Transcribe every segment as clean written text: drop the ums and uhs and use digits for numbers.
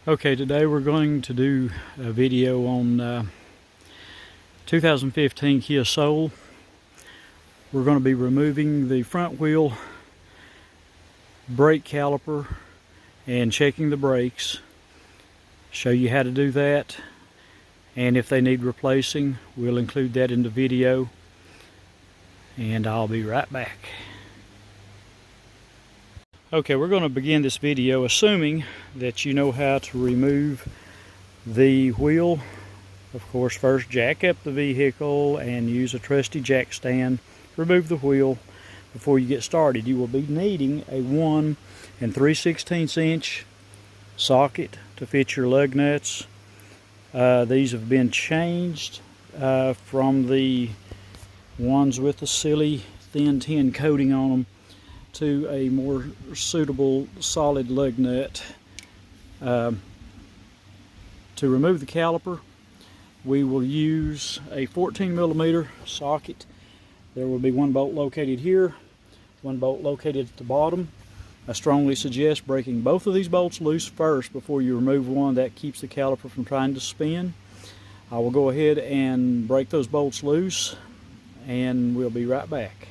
Okay, today we're going to do a video on 2015 Kia Soul. We're going to be removing the front wheel brake caliper and checking the brakes. Show you how to do that, and if they need replacing, we'll include that in the video, and I'll be right back. Okay, we're going to begin this video assuming that you know how to remove the wheel. Of course, first jack up the vehicle and use a trusty jack stand. Remove the wheel before you get started. You will be needing a 1 3/16 inch socket to fit your lug nuts. These have been changed from the ones with the silly thin tin coating on them to a more suitable solid lug nut. To remove the caliper, we will use a 14mm socket. There will be one bolt located here, one bolt located at the bottom. I strongly suggest breaking both of these bolts loose first before you remove one. That keeps the caliper from trying to spin. I will go ahead and break those bolts loose, and we'll be right back.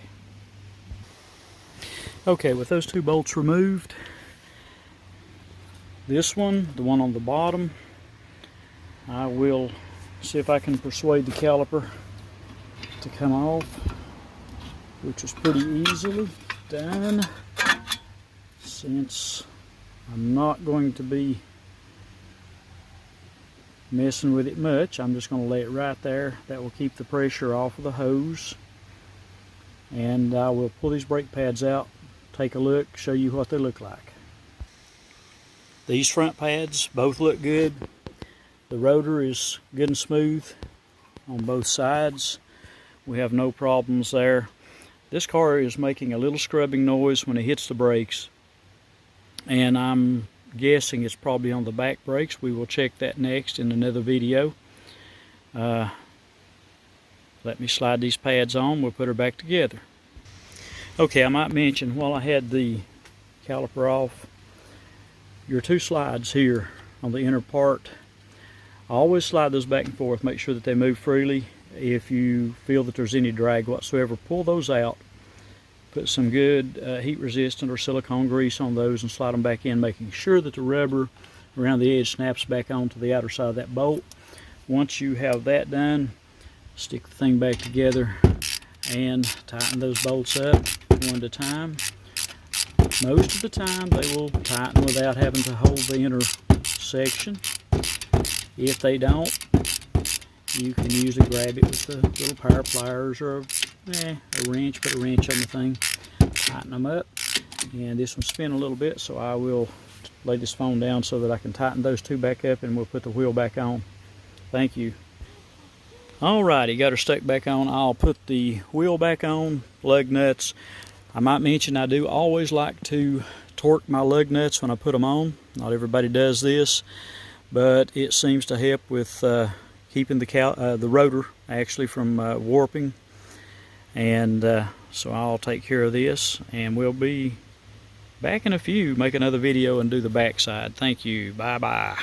Okay, with those two bolts removed, this one, the one on the bottom, I will see if I can persuade the caliper to come off, which is pretty easily done, since I'm not going to be messing with it much. I'm just going to lay it right there. That will keep the pressure off of the hose, and I will pull these brake pads out, take a look, show you what they look like. These front pads both look good. The rotor is good and smooth on both sides. We have no problems there. This car is making a little scrubbing noise when it hits the brakes, and I'm guessing it's probably on the back brakes. We will check that next in another video. Let me slide these pads on. We'll put her back together. Okay, I might mention while I had the caliper off, your two slides here on the inner part, I always slide those back and forth, make sure that they move freely. If you feel that there's any drag whatsoever, pull those out, put some good heat resistant or silicone grease on those and slide them back in, making sure that the rubber around the edge snaps back onto the outer side of that bolt. Once you have that done, stick the thing back together and tighten those bolts up one at a time. Most of the time they will tighten without having to hold the inner section. If they don't, you can usually grab it with the little power pliers or a wrench. Put a wrench on the thing, tighten them up. And this one's spinning a little bit, so I will lay this phone down so that I can tighten those two back up, and we'll put the wheel back on. Thank you. Alrighty, got her stuck back on. I'll put the wheel back on, lug nuts. I might mention I do always like to torque my lug nuts when I put them on. Not everybody does this, but it seems to help with keeping the rotor actually from warping. And so I'll take care of this, and we'll be back in a few, make another video and do the back side. Thank you. Bye-bye.